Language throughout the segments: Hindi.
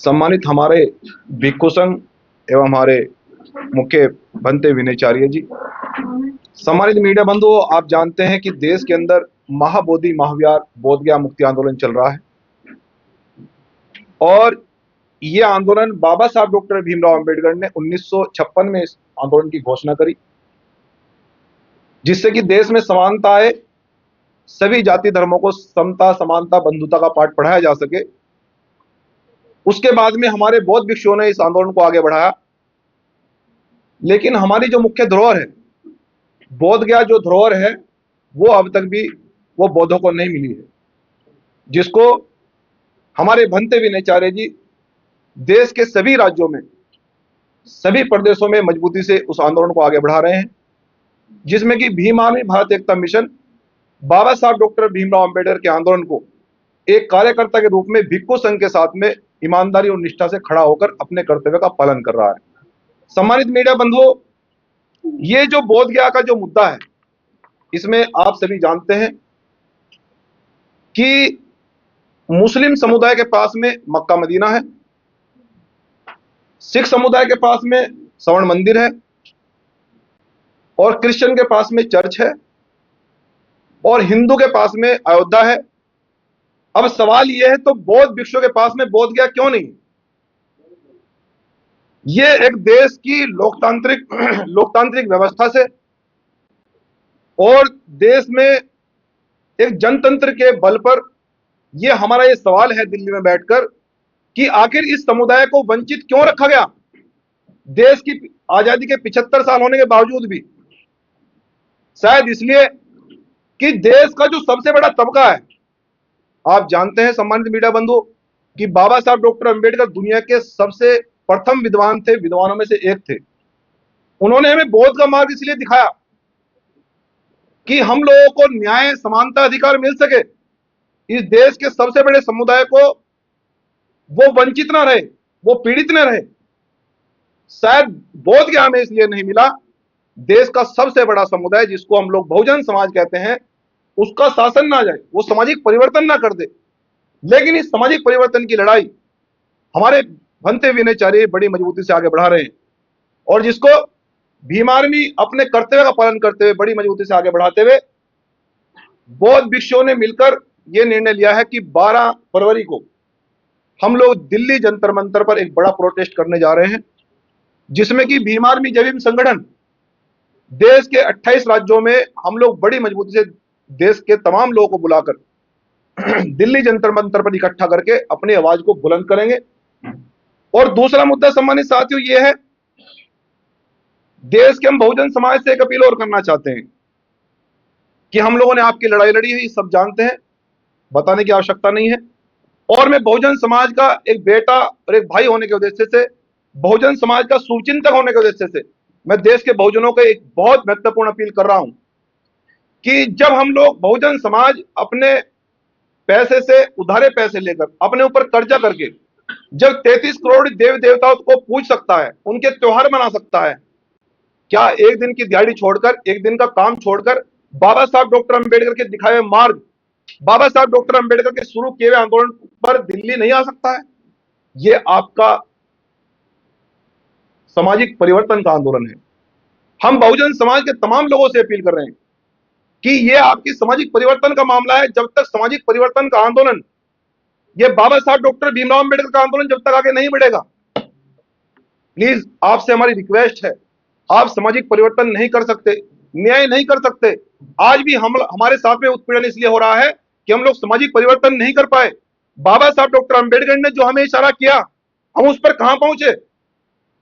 सम्मानित हमारे भिक्खु संघ एवं हमारे मुख्य भंते विनयचार्य जी, सम्मानित मीडिया बंधुओं, आप जानते हैं कि देश के अंदर महाबोधि महाविहार बोधगया मुक्ति आंदोलन चल रहा है और ये आंदोलन बाबा साहब डॉक्टर भीमराव अंबेडकर ने 1956 में इस आंदोलन की घोषणा करी, जिससे कि देश में समानता आए, सभी जाति धर्मों को समता समानता बंधुता का पाठ पढ़ाया जा सके। उसके बाद में हमारे बौद्ध भिक्षुओं ने इस आंदोलन को आगे बढ़ाया, लेकिन हमारी जो मुख्य धरोहर है, बोधगया जो धरोहर है, वो अब तक भी वो बौद्धों को नहीं मिली है, जिसको हमारे भंते विनयचार्य जी देश के सभी राज्यों में, सभी प्रदेशों में मजबूती से उस आंदोलन को आगे बढ़ा रहे हैं, जिसमें कि भीम आर्मी भारत एकता मिशन बाबा साहब डॉक्टर भीमराव अंबेडकर के आंदोलन को एक कार्यकर्ता के रूप में भिक्खु संघ के साथ में ईमानदारी और निष्ठा से खड़ा होकर अपने कर्तव्य का पालन कर रहा है। सम्मानित मीडिया बंधुओं, ये जो बोधगया का जो मुद्दा है, इसमें आप सभी जानते हैं कि मुस्लिम समुदाय के पास में मक्का मदीना है, सिख समुदाय के पास में स्वर्ण मंदिर है और क्रिश्चियन के पास में चर्च है और हिंदू के पास में अयोध्या है। अब सवाल यह है, तो बौद्ध भिक्षुओं के पास में बोधगया क्यों नहीं? ये एक देश की लोकतांत्रिक व्यवस्था से और देश में एक जनतंत्र के बल पर ये हमारा ये सवाल है दिल्ली में बैठकर कि आखिर इस समुदाय को वंचित क्यों रखा गया? देश की आजादी के 75 साल होने के बावजूद भी शायद इसलिए कि देश का जो सबसे बड़ा तबका है, आप जानते हैं सम्मानित मीडिया बंधु कि बाबा साहब डॉक्टर अंबेडकर दुनिया के सबसे प्रथम विद्वान थे, विद्वानों में से एक थे। उन्होंने हमें बौद्ध का मार्ग इसलिए दिखाया कि हम लोगों को न्याय समानता अधिकार मिल सके, इस देश के सबसे बड़े समुदाय को वो वंचित ना रहे, वो पीड़ित न रहे। शायद बोधगया में इसलिए नहीं मिला, देश का सबसे बड़ा समुदाय जिसको हम लोग बहुजन समाज कहते हैं, उसका शासन ना जाए, वो सामाजिक परिवर्तन ना कर दे। लेकिन इस सामाजिक परिवर्तन की लड़ाई हमारे भंते विनयचार्य बड़ी मजबूती से आगे बढ़ा रहे हैं और जिसको भीम आर्मी अपने कर्तव्य का पालन करते हुए बड़ी मजबूती से आगे बढ़ाते हुए बौद्ध भिक्षुओं ने मिलकर यह निर्णय लिया है कि 12 फरवरी को हम लोग दिल्ली जंतर मंतर पर एक बड़ा प्रोटेस्ट करने जा रहे हैं, जिसमें कि भीम आर्मी जय भीम संगठन देश के 28 राज्यों में हम लोग बड़ी मजबूती से देश के तमाम लोगों को बुलाकर दिल्ली जंतर मंतर पर इकट्ठा करके अपनी आवाज को बुलंद करेंगे। और दूसरा मुद्दा सम्मानित साथियों ये है, देश के हम बहुजन समाज से एक अपील और करना चाहते हैं कि हम लोगों ने आपकी लड़ाई लड़ी है, ये सब जानते हैं, बताने की आवश्यकता नहीं है। और मैं बहुजन समाज का एक बेटा और एक भाई होने के उद्देश्य से, बहुजन समाज का शुभचिंतक होने के उद्देश्य से मैं देश के बहुजनों को एक बहुत महत्वपूर्ण अपील कर रहा हूं कि जब हम लोग बहुजन समाज अपने पैसे से, उधारे पैसे लेकर, अपने ऊपर कर्जा करके जब 33 करोड़ देवी देवताओं को पूज सकता है, उनके त्योहार मना सकता है, क्या एक दिन की दिहाड़ी छोड़कर, एक दिन का काम छोड़कर बाबा साहब डॉक्टर अंबेडकर के दिखाए हुए मार्ग, बाबा साहब डॉक्टर अंबेडकर के शुरू किए हुए आंदोलन पर दिल्ली नहीं आ सकता है? यह आपका सामाजिक परिवर्तन का आंदोलन है। हम बहुजन समाज के तमाम लोगों से अपील कर रहे हैं कि यह आपकी सामाजिक परिवर्तन का मामला है। जब तक सामाजिक परिवर्तन का आंदोलन, यह बाबा साहब डॉक्टर भीमराव अंबेडकर का आंदोलन जब तक आगे नहीं बढ़ेगा, प्लीज आपसे हमारी रिक्वेस्ट है, आप सामाजिक परिवर्तन नहीं कर सकते, न्याय नहीं कर सकते। आज भी हमारे साथ में उत्पीड़न इसलिए हो रहा है कि हम लोग सामाजिक परिवर्तन नहीं कर पाए। बाबा साहब डॉक्टर अंबेडकर ने जो हमें इशारा किया, हम उस पर कहां पहुंचे?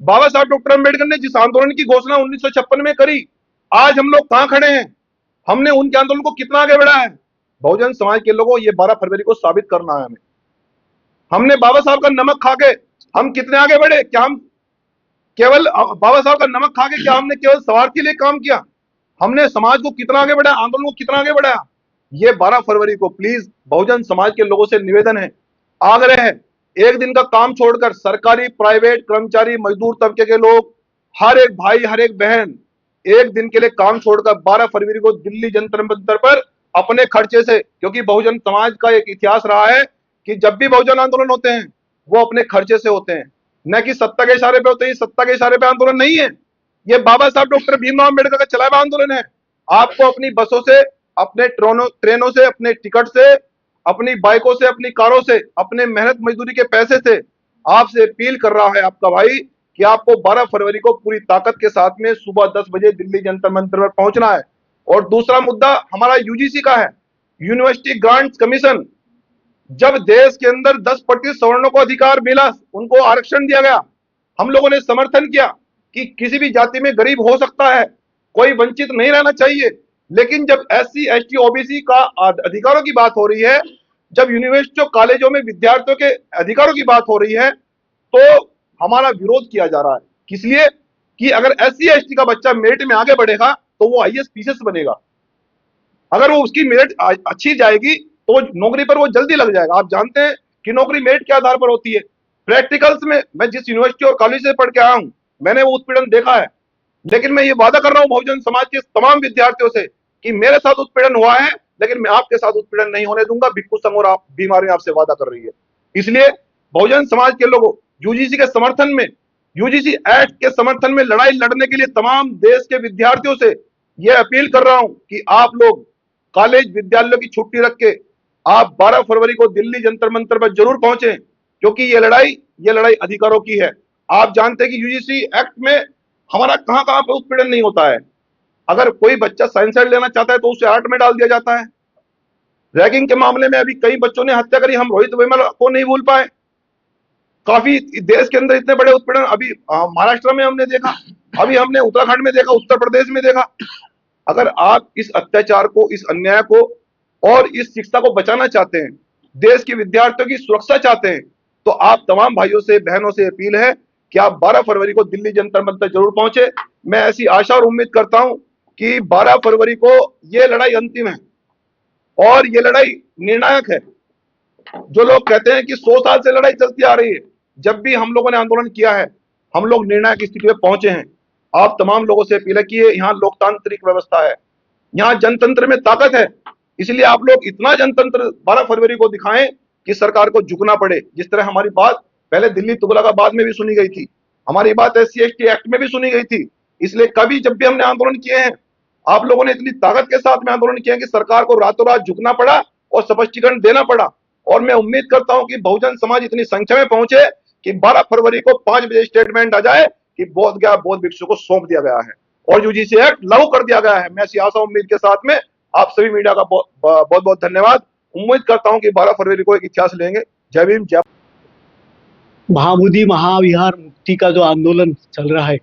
बाबा साहब डॉक्टर अंबेडकर ने जिस आंदोलन की घोषणा 1956 में करी, आज हम लोग कहां खड़े हैं? हमने उनके आंदोलन को कितना आगे बढ़ाया है? बहुजन समाज के लोगों, ये 12 फरवरी को साबित करना है हमें। हमने बाबा साहब का नमक खा के हम कितने आगे बढ़े? क्या हम केवल बाबा साहब का नमक खा के, क्या हमने केवल स्वार्थ के लिए काम किया? हमने समाज को कितना आगे बढ़ाया, आंदोलन को कितना आगे बढ़ाया? ये 12 फरवरी को प्लीज बहुजन समाज के लोगों से निवेदन है, आग्रह है, एक दिन का काम छोड़कर सरकारी, प्राइवेट, कर्मचारी, मजदूर तबके के लोग, हर एक भाई, हर एक बहन एक दिन के लिए काम छोड़कर 12 फरवरी को दिल्ली जंतर मंतर पर अपने खर्चे से, क्योंकि बहुजन समाज का एक इतिहास रहा है कि जब भी बहुजन आंदोलन होते हैं, वो अपने खर्चे से होते हैं, न कि सत्ता के इशारे पे होते हैं। सत्ता के इशारे पे आंदोलन नहीं है, ये बाबा साहब डॉक्टर भीमराव अम्बेडकर का चलाया हुआ आंदोलन है। आपको अपनी बसों से, अपने ट्रेनों से, अपने टिकट से, अपनी बाइकों से, अपनी कारों से, अपने मेहनत मजदूरी के पैसे से आपसे अपील कर रहा है आपका भाई कि आपको 12 फरवरी को पूरी ताकत के साथ में सुबह 10 बजे दिल्ली जंतर मंतर पर पहुंचना है। और दूसरा मुद्दा हमारा यूजीसी का है, यूनिवर्सिटी ग्रांट्स कमीशन। जब देश के अंदर 10% सवर्णों को अधिकार मिला, उनको आरक्षण दिया गया, हम लोगों ने समर्थन किया कि किसी भी जाति में गरीब हो सकता है, कोई वंचित नहीं रहना चाहिए। लेकिन जब एससी एसटी ओबीसी का अधिकारों की बात हो रही है, जब यूनिवर्सिटियों कॉलेजों में विद्यार्थियों के अधिकारों की बात हो रही है, तो हमारा विरोध किया जा रहा है। किस लिए? कि अगर एससी एसटी का बच्चा मेरिट में आगे बढ़ेगा तो वो आईएएस पीसीएस बनेगा। अगर वो उसकी मेरिट अच्छी जाएगी तो नौकरी पर वो जल्दी लग जाएगा। आप जानते हैं कि नौकरी मेरिट के आधार पर होती है। प्रैक्टिकल्स में मैं जिस यूनिवर्सिटी और कॉलेज से पढ़ के आया हूं, मैंने वो उत्पीड़न देखा है। लेकिन मैं ये वादा कर रहा हूं बहुजन समाज के तमाम विद्यार्थियों से कि मेरे साथ उत्पीड़न हुआ है, लेकिन मैं आपके साथ उत्पीड़न नहीं होने दूंगा। भिक्खू संघ और आप बीमारी आपसे वादा कर रही है। इसलिए बहुजन समाज के लोगों, यूजीसी के समर्थन में, यूजीसी एक्ट के समर्थन में लड़ाई लड़ने के लिए तमाम देश के विद्यार्थियों से यह अपील कर रहा हूं कि आप लोग कॉलेज विद्यालयों की छुट्टी रख के आप 12 फरवरी को दिल्ली जंतर मंतर पर जरूर पहुंचे, क्योंकि ये लड़ाई अधिकारों की है। आप जानते हैं कि यूजीसी एक्ट में हमारा कहां कहां पर उत्पीड़न नहीं होता है। अगर कोई बच्चा साइंस साइड लेना चाहता है तो उसे आर्ट में डाल दिया जाता है। रैगिंग के मामले में अभी कई बच्चों ने हत्या करी, हम रोहित वेमुला को नहीं भूल पाए। काफी देश के अंदर इतने बड़े उत्पीड़न अभी महाराष्ट्र में हमने देखा, अभी हमने उत्तराखंड में देखा, उत्तर प्रदेश में देखा। अगर आप इस अत्याचार को, इस अन्याय को और इस शिक्षा को बचाना चाहते हैं, देश के विद्यार्थियों की सुरक्षा चाहते हैं, तो आप तमाम भाइयों से, बहनों से अपील है कि आप 12 फरवरी को दिल्ली जंतर मंतर जरूर पहुंचे। मैं ऐसी आशा और उम्मीद करता हूं कि 12 फरवरी को यह लड़ाई अंतिम है और यह लड़ाई निर्णायक है। जो लोग कहते हैं कि 100 साल से लड़ाई चलती आ रही है, जब भी हम लोगों ने आंदोलन किया है, हम लोग निर्णायक स्थिति में पहुंचे हैं। आप तमाम लोगों से अपील है कि यहाँ लोकतांत्रिक व्यवस्था है, यहाँ जनतंत्र में ताकत है। इसलिए आप लोग इतना जनतंत्र 12 फरवरी को दिखाएं कि सरकार को झुकना पड़े। जिस तरह हमारी बात पहले दिल्ली तुगलकाबाद में भी सुनी गई थी, हमारी बात एससी एसटी एक्ट में भी सुनी गई थी। इसलिए कभी जब भी हमने आंदोलन किए हैं, आप लोगों ने इतनी ताकत के साथ में आंदोलन किया कि सरकार को रातों रात झुकना पड़ा और स्पष्टीकरण देना पड़ा। और मैं उम्मीद करता हूं कि बहुजन समाज इतनी संख्या में पहुंचे कि 12 फरवरी को 5 बजे स्टेटमेंट आ जाए कि बोध गया बौद्ध भिक्षु को सौंप दिया गया है और यूजीसी एक्ट लागू कर दिया गया है। मैं ऐसी आशा उम्मीद के साथ में आप सभी मीडिया का बहुत बहुत धन्यवाद। उम्मीद करता हूं कि 12 फरवरी को एक इतिहास लेंगे। जय भीम, जय। महाबोधि महाविहार मुक्ति का जो आंदोलन चल रहा है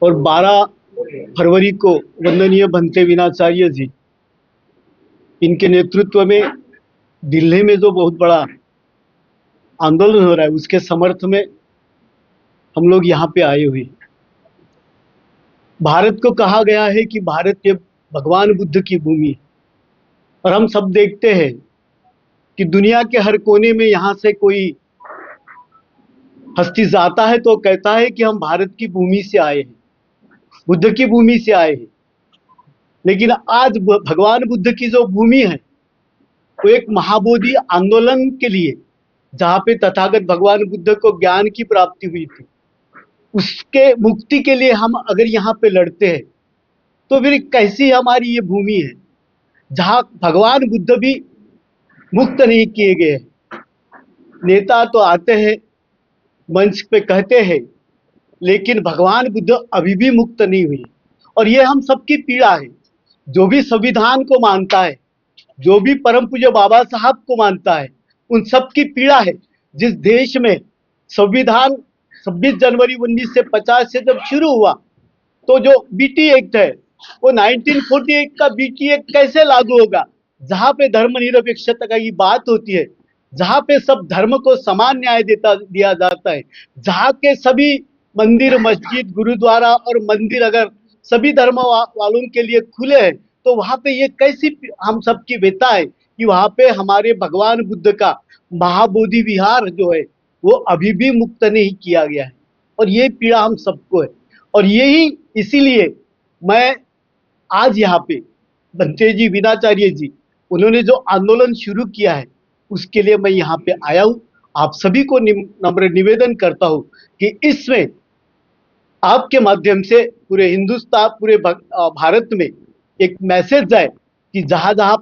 और 12 फरवरी को वंदनीय भंते विनाचार्य जी, इनके नेतृत्व में दिल्ली में जो बहुत बड़ा आंदोलन हो रहा है, उसके समर्थ में हम लोग यहाँ पे आए हुए। भारत को कहा गया है कि भारत ये भगवान बुद्ध की भूमि है, और हम सब देखते हैं कि दुनिया के हर कोने में यहाँ से कोई हस्ती जाता है तो कहता है कि हम भारत की भूमि से आए हैं, बुद्ध की भूमि से आए हैं। लेकिन आज भगवान बुद्ध की जो भूमि है वो एक महाबोधि आंदोलन के लिए, जहाँ पे तथागत भगवान बुद्ध को ज्ञान की प्राप्ति हुई थी, उसके मुक्ति के लिए हम अगर यहाँ पे लड़ते हैं तो फिर कैसी हमारी ये भूमि है जहाँ भगवान बुद्ध भी मुक्त नहीं किए गए। नेता तो आते हैं, मंच पे कहते हैं, लेकिन भगवान बुद्ध अभी भी मुक्त नहीं हुई। और ये हम सबकी पीड़ा है। जो भी संविधान को मानता है, जो भी परम पूज्य बाबा साहब को मानता है, उन सब की पीड़ा है। जिस देश में संविधान 26 जनवरी 1950 से जब शुरू हुआ, तो जो बीटी एक्ट है वो 1948 का बीटी एक्ट कैसे लागू होगा, जहाँ पे धर्मनिरपेक्षता की बात होती है, जहाँ पे सब धर्म को समान न्याय दिया जाता है, जहाँ के सभी मंदिर, मस्जिद, गुरुद्वारा और मंदिर अगर सभी धर्म वालों के लिए खुले हैं, तो वहाँ पे ये कैसी हम सबकी व्यथा है कि वहाँ पे हमारे भगवान बुद्ध का महाबोधि विहार जो है वो अभी भी मुक्त नहीं किया गया है। और ये पीड़ा हम सबको है। और यही इसीलिए मैं आज यहाँ पे भंते जी विनाचार्य जी, उन्होंने जो आंदोलन शुरू किया है, उसके लिए मैं यहाँ पे आया हूँ। आप सभी को नम्र निवेदन करता हूं कि इसमें आपके माध्यम से पूरे हिंदुस्तान, पूरे भारत में एक मैसेज जाए कि जहां जहां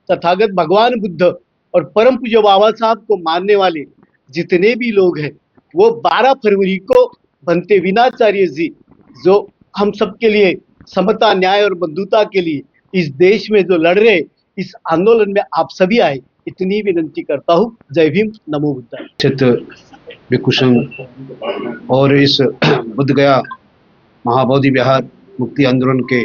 तथागत भगवान बुद्ध और परम पूज्य बाबा साहब को मानने वाले जितने भी लोग हैं, वो 12 फरवरी को भंते विनाचार्य जी, जो हम सबके लिए समता, न्याय और बंधुता के लिए इस देश में जो लड़ रहे, इस आंदोलन में आप सभी आए, इतनी विनंती करता हूं। जय भीम, नमो बुद्धाय। चित भिक्षु संघ और इस बुद्ध गया महाबोधि विहार मुक्ति आंदोलन के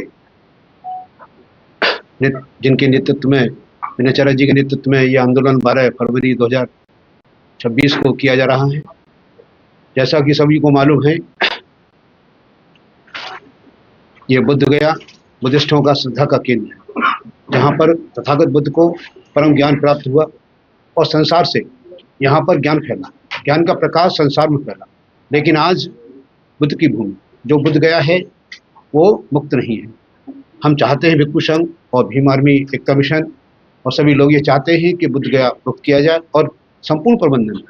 जिनके नेतृत्व में, विनाचार्य जी के नेतृत्व में यह आंदोलन 12 फरवरी 2026 को किया जा रहा है। जैसा कि सभी को मालूम है, ये बुद्ध गया बुद्धिस्टों का श्रद्धा का केंद्र है, जहाँ पर तथागत बुद्ध को परम ज्ञान प्राप्त हुआ और संसार से यहाँ पर ज्ञान फैला, ज्ञान का प्रकाश संसार में फैला। लेकिन आज बुद्ध की भूमि जो बुद्ध गया है वो मुक्त नहीं है। हम चाहते हैं, भिक्षु संघ और भीम आर्मी एकता मिशन और सभी लोग ये चाहते हैं कि बुद्ध गया मुक्त किया जाए और संपूर्ण प्रबंधन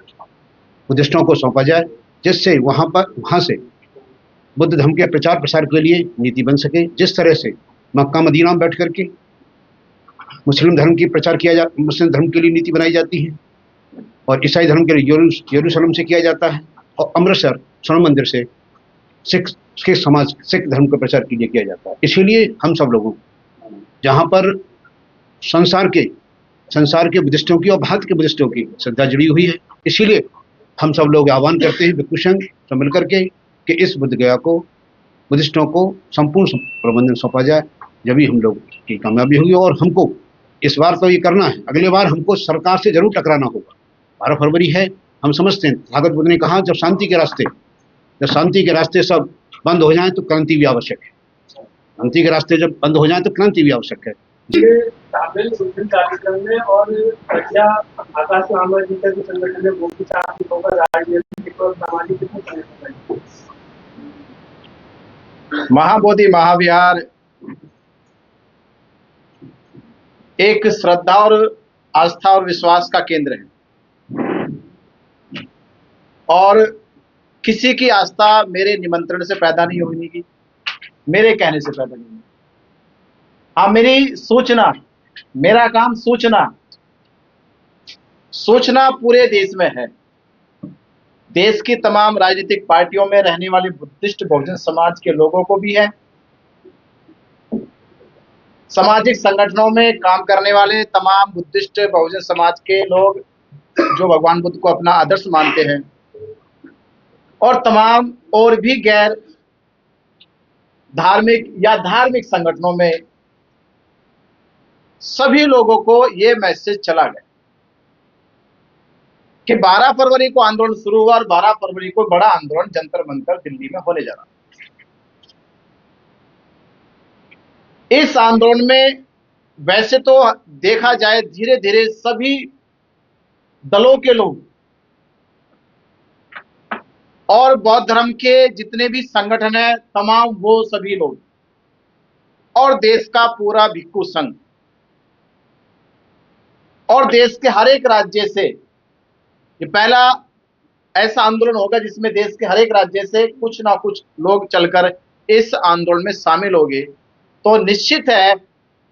बुद्धिस्टों को सौंपा जाए, जिससे वहाँ से बुद्ध धर्म के प्रचार प्रसार के लिए नीति बन सके। जिस तरह से मक्का मदीना में बैठ करके मुस्लिम धर्म की प्रचार किया जा, मुस्लिम धर्म के लिए नीति बनाई जाती है और ईसाई धर्म के लिए यरूशलेम से किया जाता है और अमृतसर स्वर्ण मंदिर से सिख समाज, सिख धर्म के प्रचार के लिए किया जाता है। इसीलिए हम सब लोगों, जहाँ पर संसार के बुद्धिस्टों की और भारत के बुद्धिस्टों की श्रद्धा जुड़ी हुई है, इसीलिए हम सब लोग आह्वान करते हैं भिक्षु संघ सब मिल करके कि इस बुद्ध गया को बुद्धिस्टों को संपूर्ण प्रबंधन सौंपा जाए, जब हम लोग की कामयाबी होगी। और हमको इस बार तो ये करना है, अगले बार हमको सरकार से जरूर टकराना होगा। 12 फरवरी है, हम समझते हैं, तथागत बुद्ध ने कहा जब शांति के रास्ते सब बंद हो जाएं तो क्रांति भी आवश्यक है। शांति के रास्ते जब बंद हो जाएं तो क्रांति भी आवश्यक है। कार्यक्रम में और आकाश जी का भी संगठन में राजनीतिक और सामाजिक महाबोधि महाविहार एक श्रद्धा और आस्था और विश्वास का केंद्र है और किसी की आस्था मेरे निमंत्रण से पैदा नहीं होगी, मेरे कहने से पैदा नहीं होगी। हाँ, मेरी सूचना, मेरा काम सूचना पूरे देश में है। देश की तमाम राजनीतिक पार्टियों में रहने वाले बुद्धिस्ट बहुजन समाज के लोगों को भी है, सामाजिक संगठनों में काम करने वाले तमाम बुद्धिस्ट बहुजन समाज के लोग जो भगवान बुद्ध को अपना आदर्श मानते हैं, और तमाम और भी गैर धार्मिक या धार्मिक संगठनों में सभी लोगों को यह मैसेज चला गया कि 12 फरवरी को आंदोलन शुरू हुआ और 12 फरवरी को बड़ा आंदोलन जंतर मंतर दिल्ली में होने जा रहा है। इस आंदोलन में वैसे तो देखा जाए धीरे धीरे सभी दलों के लोग और बौद्ध धर्म के जितने भी संगठन हैं तमाम वो सभी लोग और देश का पूरा भिक्षु संघ और देश के हर एक राज्य से, ये पहला ऐसा आंदोलन होगा जिसमें देश के हर एक राज्य से कुछ ना कुछ लोग चलकर इस आंदोलन में शामिल होंगे। तो निश्चित है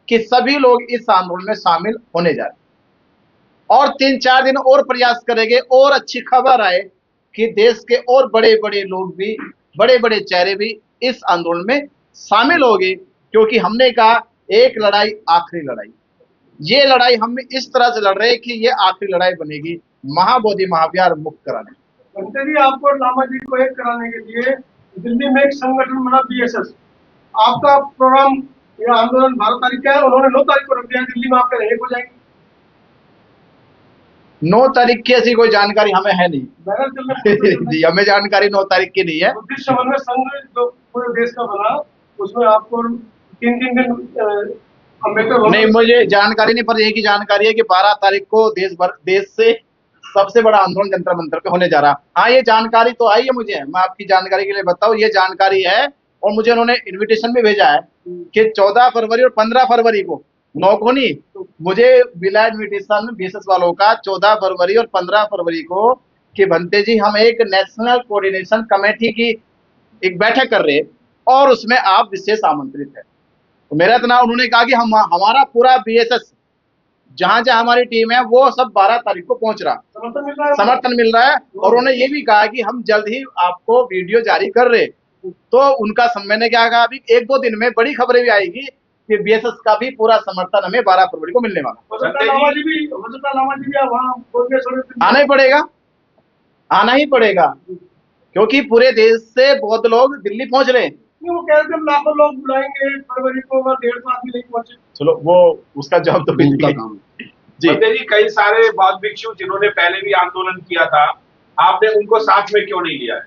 कि सभी लोग इस आंदोलन में शामिल होने जा रहे हैं और 3-4 दिन और प्रयास करेंगे और अच्छी खबर आए कि देश के और बड़े बड़े लोग भी, बड़े बड़े चेहरे भी इस आंदोलन में शामिल होंगे, क्योंकि हमने कहा एक लड़ाई आखिरी लड़ाई, ये लड़ाई हम इस तरह से लड़ रहे हैं कि ये आखिरी लड़ाई बनेगी महाबोधि महाविहार मुक्त कराने। बनते भी आपको लामा जी को एक कराने के लिए दिल्ली में एक संगठन बना बीएसएस, आपका प्रोग्राम या आंदोलन 12 तारीख का है, उन्होंने 9 तारीख को रख दिया दिल्ली में, आपके एक हो जाएंगे। 9 तारीख की ऐसी कोई जानकारी हमें है नहीं जी, हमें जानकारी 9 तारीख की नहीं है। बुद्धिस्ट समन्वय संघ जो पूरे देश का बना, उसमें आपको 3-3 दिन अम्बेडकर नहीं, मुझे जानकारी नहीं, पर यही की जानकारी है कि 12 तारीख को देश से सबसे बड़ा आंदोलन जंतर मंतर पे होने जा रहा। हाँ, ये जानकारी तो आई है मुझे, मैं आपकी जानकारी के लिए बताऊं, ये जानकारी है और मुझे उन्होंने इनविटेशन भी भेजा है कि 14 फरवरी और 15 फरवरी को नौकोनी मुझे मिला इन्विटेशन बीएसएस वालों का 14 फरवरी और 15 फरवरी को कि भंते जी हम एक नेशनल कोऑर्डिनेशन कमेटी की एक बैठक कर रहे हैं और उसमें आप विशेष आमंत्रित है। तो मेरा इतना उन्होंने कहा कि हम हमारा पूरा बीएसएस जहां जहां हमारी टीम है वो सब 12 तारीख को पहुंच रहा, समर्थन मिल रहा है। और उन्होंने ये भी कहा कि हम जल्द ही आपको वीडियो जारी कर रहे। तो उनका मैंने क्या कहा, अभी 1-2 दिन में बड़ी खबरें भी आएगी कि बीएसएस का भी पूरा समर्थन हमें 12 फरवरी को मिलने वाला। आना ही पड़ेगा, आना ही पड़ेगा, क्योंकि पूरे देश से बहुत लोग दिल्ली पहुंच रहे हैं। वो कह रहे लाखों लोग बुलाएंगे फरवरी को, 1.5 आदमी नहीं पहुंचे। चलो वो उसका जवाब तो उनका काम है। जी जी, कई सारे बौद्ध भिक्षु जिन्होंने पहले भी आंदोलन किया था, आपने उनको साथ में क्यों नहीं लिया है?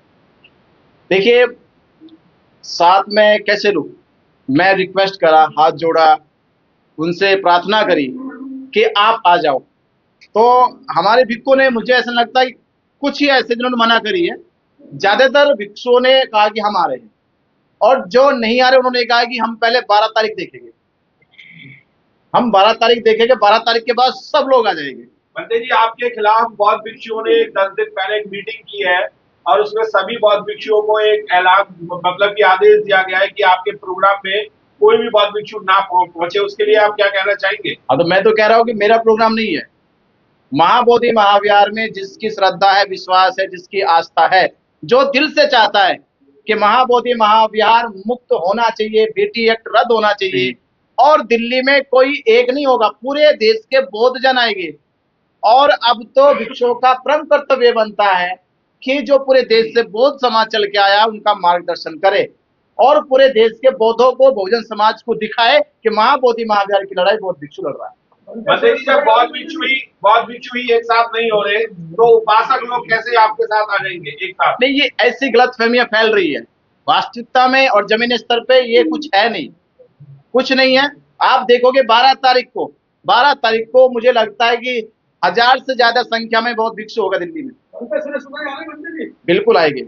देखिए, साथ में कैसे लूं? मैं रिक्वेस्ट करा, हाथ जोड़ा, उनसे प्रार्थना करी कि आप आ जाओ। तो हमारे भिक्षुओं ने, मुझे ऐसा लगता है कुछ ही ऐसे जिन्होंने मना करी है, ज्यादातर भिक्षुओं ने कहा कि हम आ रहे हैं, और जो नहीं आ रहे उन्होंने कहा कि हम पहले 12 तारीख देखेंगे, हम 12 तारीख देखेंगे, 12 तारीख के बाद सब लोग आ जाएंगे। भंते जी, आपके खिलाफ बौद्ध भिक्षुओं ने 10 दिन पहले एक मीटिंग की है और उसमें सभी बौद्ध भिक्षुओं को एक ऐलान, मतलब कि आदेश दिया गया है कि आपके प्रोग्राम में कोई भी बौद्ध भिक्षु ना पहुंचे। उसके लिए आप क्या कहना चाहेंगे? हाँ, तो मैं तो कह रहा हूँ कि मेरा प्रोग्राम नहीं है। महाबोधि महाविहार में जिसकी श्रद्धा है, विश्वास है, जिसकी आस्था है, जो दिल से चाहता है कि महाबोधि महाविहार मुक्त होना चाहिए, बेटी एक्ट रद्द होना चाहिए, और दिल्ली में कोई एक नहीं होगा, पूरे देश के बौद्ध जन आएंगे। और अब तो भिक्षुओं का परम कर्तव्य बनता है कि जो पूरे देश से बौद्ध समाज चल के आया उनका मार्गदर्शन करे और पूरे देश के बौद्धों को, बहुजन समाज को दिखाए कि महाबोधि महाविहार की लड़ाई बौद्ध भिक्षु लड़ रहा है। भंते जी, जब बौद्ध भिक्षु ही एक साथ नहीं हो रहे तो उपासक लोग कैसे आपके साथ आ जाएंगे एक साथ? नहीं, ये ऐसी गलतफहमियां फैल रही है। वास्तविकता में और जमीनी स्तर पे ये कुछ है नहीं, कुछ नहीं है। आप देखोगे 12 तारीख को मुझे लगता है कि 1000 से ज्यादा संख्या में बौद्ध भिक्षु होगा दिल्ली में। बिल्कुल आएंगे।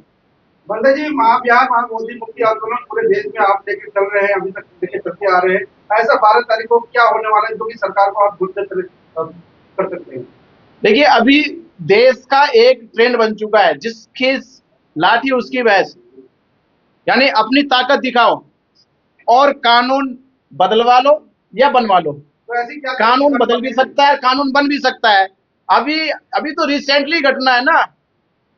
बंदे जी, महाविहार महाबोधि मुक्ति आंदोलन पूरे देश में आप लेके चल रहे हैं, अभी तक लेके चलते आ रहे हैं। ऐसा 12 तारीख को क्या होने वाला है जो कि सरकार को आप भूलते कर सकते हैं? देखिए, अभी देश का एक ट्रेंड बन चुका है, जिसकी लाठी उसकी भैंस, यानी अपनी ताकत दिखाओ और कानून बदलवा लो या बनवा लो। तो ऐसी क्या कानून बदल भी सकता है, कानून बन भी सकता है। अभी तो रिसेंटली घटना है ना,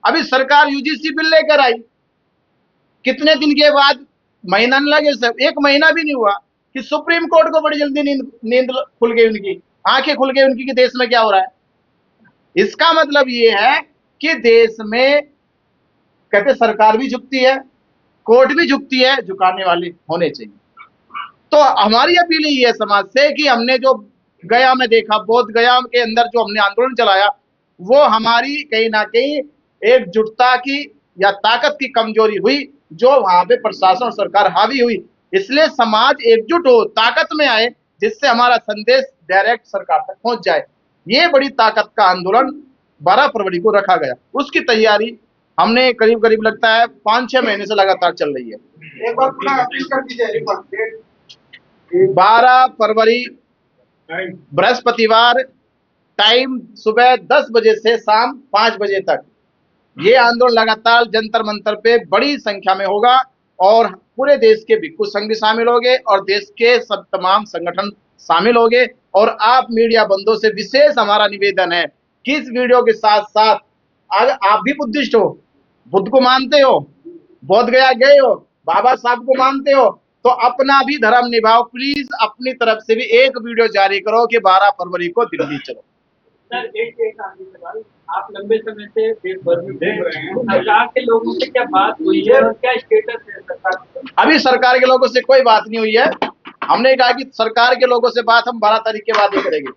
अभी सरकार यूजीसी बिल लेकर आई, कितने दिन के बाद, महीना नहीं लगे, सब 1 महीना भी नहीं हुआ कि सुप्रीम कोर्ट को बड़ी जल्दी नींद खुल गई, उनकी आंखें खुल गई उनकी कि देश में क्या हो रहा है। इसका मतलब ये है कि देश में कहते सरकार भी झुकती है, कोर्ट भी झुकती है, झुकाने वाले होने चाहिए। तो हमारी अपील यही है समाज से कि हमने जो गया में देखा, बोध गया के अंदर जो हमने आंदोलन चलाया, वो हमारी कहीं ना कहीं एकजुटता की या ताकत की कमजोरी हुई, जो वहां पे प्रशासन और सरकार हावी हुई। इसलिए समाज एकजुट हो, ताकत में आए, जिससे हमारा संदेश डायरेक्ट सरकार तक पहुंच जाए। ये बड़ी ताकत का आंदोलन 12 फरवरी को रखा गया, उसकी तैयारी हमने करीब करीब लगता है 5-6 महीने से लगातार चल रही है। एक बार पुनः अपील कर दीजिए। 12 फरवरी बृहस्पतिवार, टाइम सुबह 10 बजे से शाम 5 बजे तक ये आंदोलन लगातार जंतर मंतर पे बड़ी संख्या में होगा, और पूरे देश के भिक्षु संघ भी शामिल होंगे और देश के सब तमाम संगठन शामिल होंगे। और आप मीडिया बंधुओं से विशेष हमारा निवेदन है कि इस वीडियो के साथ साथ, अगर आप भी बुद्धिस्ट हो, बुद्ध को मानते हो, बोध गया गए हो, बाबा साहब को मानते हो, तो अपना भी धर्म निभाओ। प्लीज अपनी तरफ से भी एक वीडियो जारी करो कि 12 फरवरी को दिल्ली चलो। सर, एक आखिरी सवाल, आप लंबे समय से देश भर में देख रहे हैं, सरकार के लोगों से क्या बात हुई है और क्या स्टेटस है सरकार? अभी सरकार के लोगों से कोई बात नहीं हुई है। हमने कहा कि सरकार के लोगों से बात हम 12 तारीख के बाद ही करेंगे।